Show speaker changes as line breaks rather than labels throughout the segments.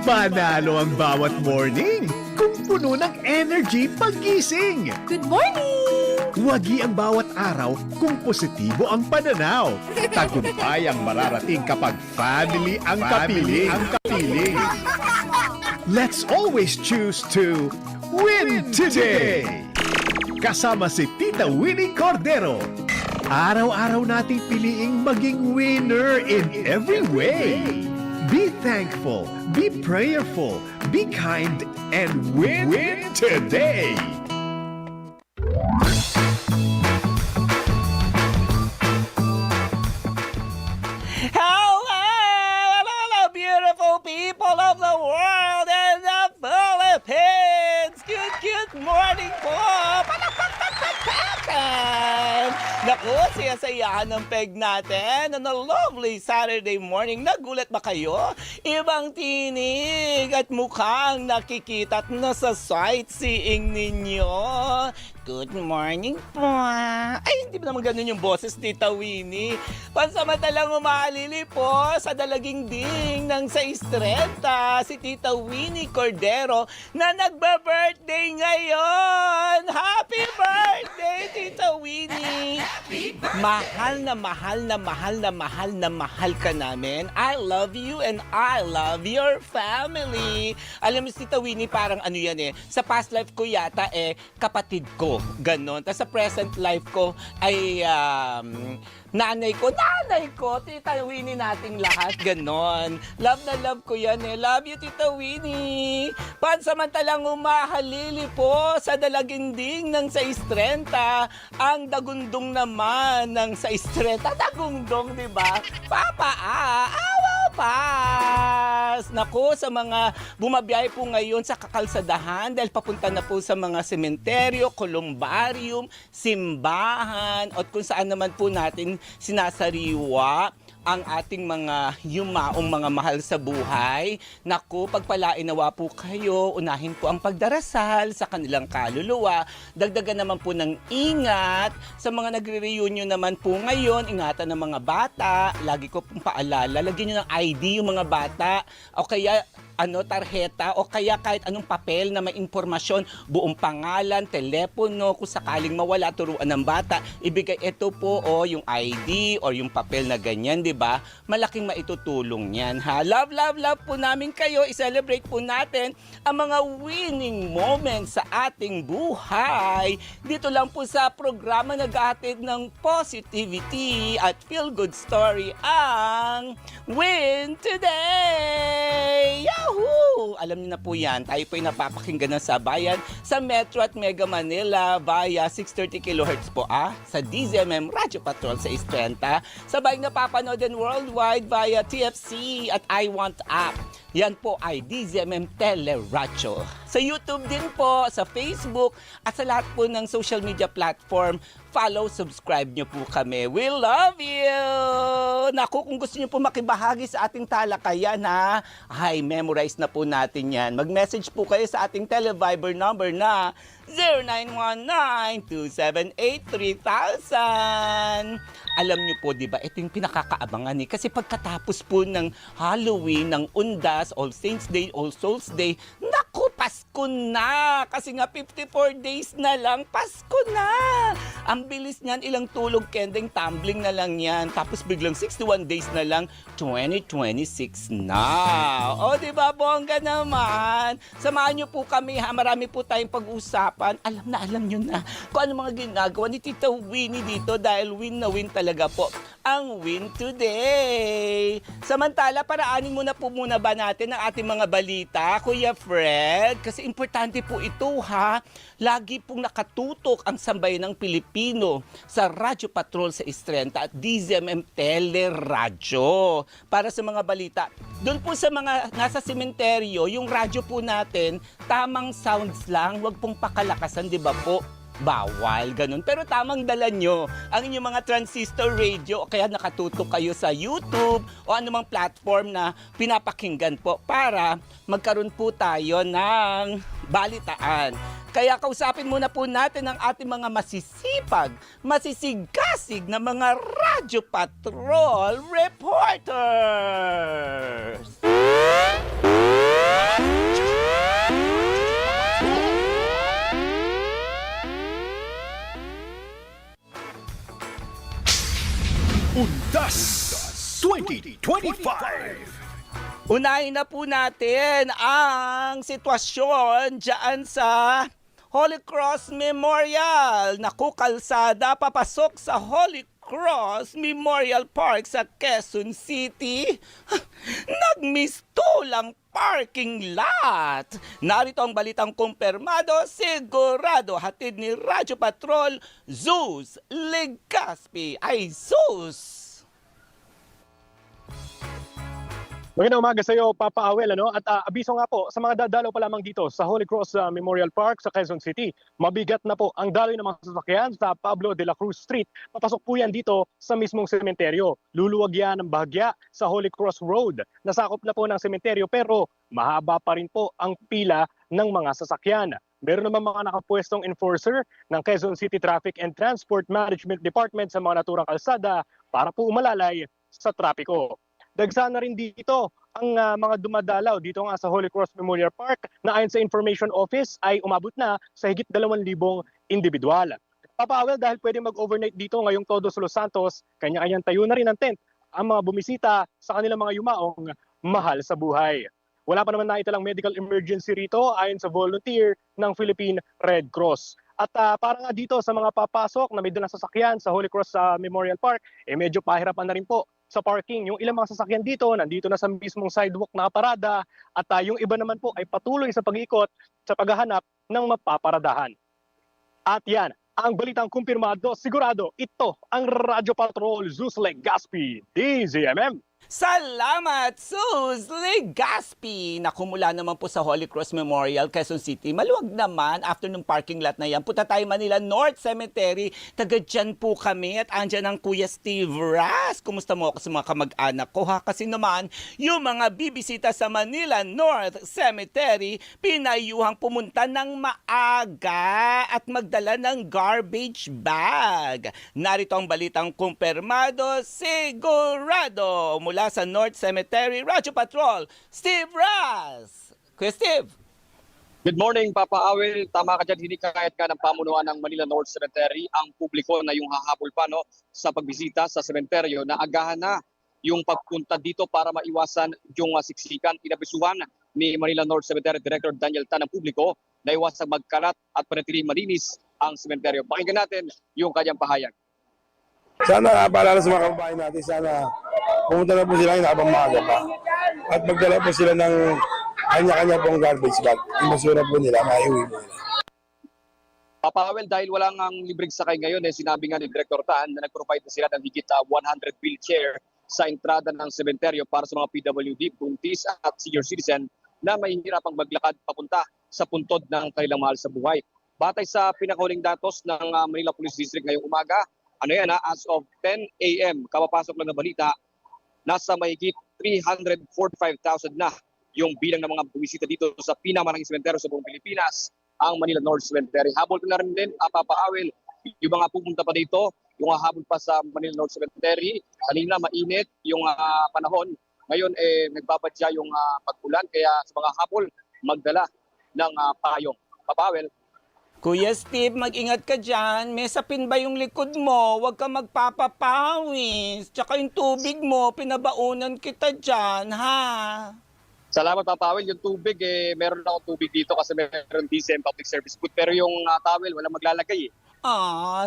Panalo ang bawat morning kung puno ng energy pagising.
Good morning!
Wagi ang bawat araw kung positibo ang pananaw. Tagumpay ang mararating kapag family ang kapiling. Let's always choose to win today. Kasama si Tita Winnie Cordero. Araw-araw nating piliing maging winner in every way. Be thankful, be prayerful, be kind, and win today.
Hello, beautiful people of the world and the Philippines! Good morning po! Palakpakan! Naku, siya-sayahan ng peg natin on a lovely Saturday morning. Nagulat ba kayo? Ibang tinig at mukhang nakikita at nasa sightseeing ninyo. Good morning po. Ay, hindi ba naman ganun yung boses ni Tita Winnie? Pansamantalang umaalili po sa dalaging ding ng 6:30 si Tita Winnie Cordero na nagba-birthday ngayon. Happy birthday, Tita Winnie! Mahal na mahal na mahal na mahal na mahal ka namin. I love you and I love your family. Alam mo, Tita Winnie, parang ano yan eh. Sa past life ko yata kapatid ko. Ganon. Tapos sa present life ko ay nanay ko, Tita Winnie nating lahat, ganon. Love na love ko yan eh. Love you, Tita Winnie. Pansamantalang umahalili po sa dalaginding ng 6:30, ang dagundong naman ng 6:30. Dagundong, di ba? Pas! Naku, sa mga bumabiyahe po ngayon sa kakalsadahan dahil papunta na po sa mga sementeryo, kolumbarium, simbahan, at kung saan naman po natin sinasariwa ang ating mga yumaong mga mahal sa buhay. Naku, pagpalain nawa po kayo, unahin po ang pagdarasal sa kanilang kaluluwa. Dagdagan naman po ng ingat. Sa mga nagre-reunion naman po ngayon, ingatan ng mga bata. Lagi ko pong paalala, lagyan nyo ng ID yung mga bata. O kaya tarheta o kaya kahit anong papel na may impormasyon, buong pangalan, telepono, kung sakaling mawala, turuan ng bata, ibigay ito po yung ID or yung papel na ganyan, di ba? Malaking maitutulong yan, ha? Love, love, love po namin kayo. I-celebrate po natin ang mga winning moments sa ating buhay. Dito lang po sa programa nag-ahatid ng positivity at feel-good story ang Win Today! Yahoo! Alam niyo na po yan, tayo po ay napapakinggan ng sabayan sa Metro at Mega Manila via 630 kHz po sa DZMM Radio Patrol sa 630. Sabay napapanood din worldwide via TFC at I Want App. Yan po ay DZMM Teleradio. Sa YouTube din po, sa Facebook, at sa lahat po ng social media platform, follow, subscribe nyo po kami. We love you! Naku, kung gusto nyo po makibahagi sa ating talakayan, ay, memorize na po natin yan. Mag-message po kayo sa ating Televiber number na 0919-278-3000. Alam nyo po, di ba, ito yung pinakakaabangan kasi pagkatapos po ng Halloween, ng Undas, All Saints Day, All Souls Day, naku, Pasko na! Kasi nga 54 days na lang, Pasko na! Ang bilis niyan, ilang tulog, kending, tumbling na lang yan. Tapos biglang 61 days na lang, 2026 na. O, di ba, bongga naman? Samahan nyo po kami, marami po tayong pag-usapan. Alam nyo na kung ano mga ginagawa ni Tita Winnie dito dahil win na win talaga po ang Win Today. Samantala, paraanin muna po ba natin ang ating mga balita, Kuya Fred? Kasi importante po ito, Lagi pong nakatutok ang sambayan ng Pilipino sa Radyo Patrol sa 630 at DZMM Teleradio. Para sa mga balita, doon po sa mga nasa sementeryo, yung radyo po natin, tamang sounds lang, wag pong pakalakasan, di ba po? bawal, ganun. Pero tamang dala nyo ang inyong mga transistor radio o kaya nakatutok kayo sa YouTube o anumang platform na pinapakinggan po para magkaroon po tayo ng balitaan. Kaya kausapin muna po natin ang ating mga masisipag, masisigasig na mga Radyo Patrol reporters.
Undas 2025.
Unahin na po natin ang sitwasyon dyan sa Holy Cross Memorial. Naku, kalsada papasok sa Holy Cross Memorial Park sa Quezon City. Nagmistulang parking lot. Narito ang balitang kumpirmado, sigurado, hatid ni Radyo Patrol, Zeus Legaspi. Ay, Zeus!
Magandang umaga sa iyo, Papa Awel. At abiso nga po sa mga dadalaw pa lamang dito sa Holy Cross Memorial Park sa Quezon City. Mabigat na po ang daloy ng mga sasakyan sa Pablo de la Cruz Street. Papasok po yan dito sa mismong sementeryo. Luluwag yan ng bahagya sa Holy Cross Road. Nasakop na po ng sementeryo pero mahaba pa rin po ang pila ng mga sasakyan. Meron naman mga nakapwestong enforcer ng Quezon City Traffic and Transport Management Department sa mga naturang kalsada para po umalalay sa trapiko. Dagsa na rin dito ang mga dumadalaw dito nga sa Holy Cross Memorial Park na ayon sa Information Office ay umabot na sa higit 2,000 individual. Papawel, dahil pwede mag-overnight dito ngayong Todos Los Santos, kanya-kanyang tayo na rin ang tent ang mga bumisita sa kanilang mga yumaong mahal sa buhay. Wala pa naman naitalang medical emergency rito ayon sa volunteer ng Philippine Red Cross. At para nga dito sa mga papasok na may dalang sasakyan sa Holy Cross Memorial Park, medyo pahirapan na rin po sa parking. Yung ilang mga sasakyan dito, nandito na sa mismong sidewalk na parada at yung iba naman po ay patuloy sa pag-ikot sa paghahanap ng mapaparadahan. At yan, ang balitang kumpirmado, sigurado, ito ang Radyo Patrol Zeus Legaspi, DZMM.
Salamat, Zeus Legaspi! Nakumula naman po sa Holy Cross Memorial, Quezon City. Maluwag naman after ng parking lot na yan. Punta tayo Manila North Cemetery. Taga dyan po kami at andyan ang Kuya Steve Ras. Kumusta mo ako sa mga kamag-anak ko ha? Kasi naman, yung mga bibisita sa Manila North Cemetery, pinayuhang pumunta ng maaga at magdala ng garbage bag. Narito ang balitang kumpirmado, sigurado. Mula sa North Cemetery, Radyo Patrol, Steve Ras. Kuya Steve.
Good morning, Papa Awel. Tama ka dyan, hinikayat ka ng pamunuan ng Manila North Cemetery ang publiko na yung hahabol pa sa pagbisita sa sementeryo na agahan na yung pagpunta dito para maiwasan yung siksikan. Inabisuhan ni Manila North Cemetery Director Daniel Tan ng publiko na iwasang magkalat at panatiling malinis ang sementeryo. Pakinggan natin yung kanyang pahayag.
Sana paalala sa mga kababayan natin, sana pumunta na po sila ngayon habang maaga pa. At magdala po sila ng kanya-kanya pong garbage bag. Yung basura po nila, maiuwi po nila.
Papa Awel, dahil wala ngang libreng sakay ngayon, sinabi nga ni Director Tan na nag-provide na sila ng higit 100 wheelchair sa entrada ng sementeryo para sa mga PWD, buntis at senior citizen na mahihirapang maglakad papunta sa puntod ng kanilang mahal sa buhay. Batay sa pinakahuling datos ng Manila Police District ngayong umaga, as of 10 a.m., kapapasok lang na balita, nasa mahigit 345,000 na yung bilang ng mga bumisita dito sa pinakamarang sementeryo sa buong Pilipinas, ang Manila North Cemetery. Habol ko na rin din, Papa Awel, yung mga pupunta pa dito, yung habol pa sa Manila North Cemetery. Kanina mainit yung panahon. Ngayon nagbabadya yung pag-ulan, kaya sa mga habol, magdala ng payong. Papa Awel.
Kuya Steve, mag-ingat ka dyan. May sapin ba yung likod mo? Huwag ka magpapapawis. Tsaka yung tubig mo, pinabaunan kita dyan, ha?
Salamat, Papa Awel. Yung tubig, meron akong tubig dito kasi meron DCM Public Service Food. Pero yung towel, walang maglalagay.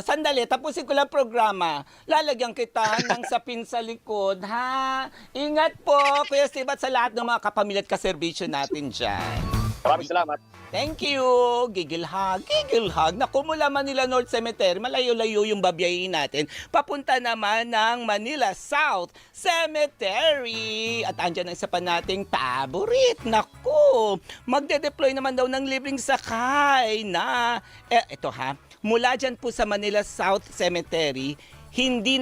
Sandali, tapusin ko lang programa. Lalagyan kita ng sapin sa likod, ha? Ingat po, Kuya Steve, at sa lahat ng mga kapamilya at kaserbisyo natin dyan.
Maraming salamat.
Thank you! Gigil hug, gigil hug. Naku, mula Manila North Cemetery, malayo-layo yung babiyahin natin. Papunta naman ng Manila South Cemetery. At andyan ang isa pa nating paborit. Naku, magde-deploy naman daw ng libreng sakay na, ito ha, mula dyan po sa Manila South Cemetery, hindi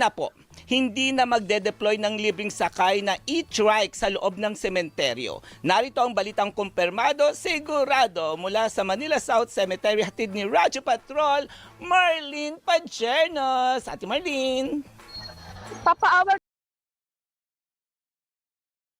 na magde-deploy ng libreng sakay na e-trike sa loob ng sementeryo. Narito ang balitang kumpirmado, sigurado, mula sa Manila South Cemetery, hatid ni Radyo Patrol, Marlene Pajernos. Ate Marlene.
Papa Awal,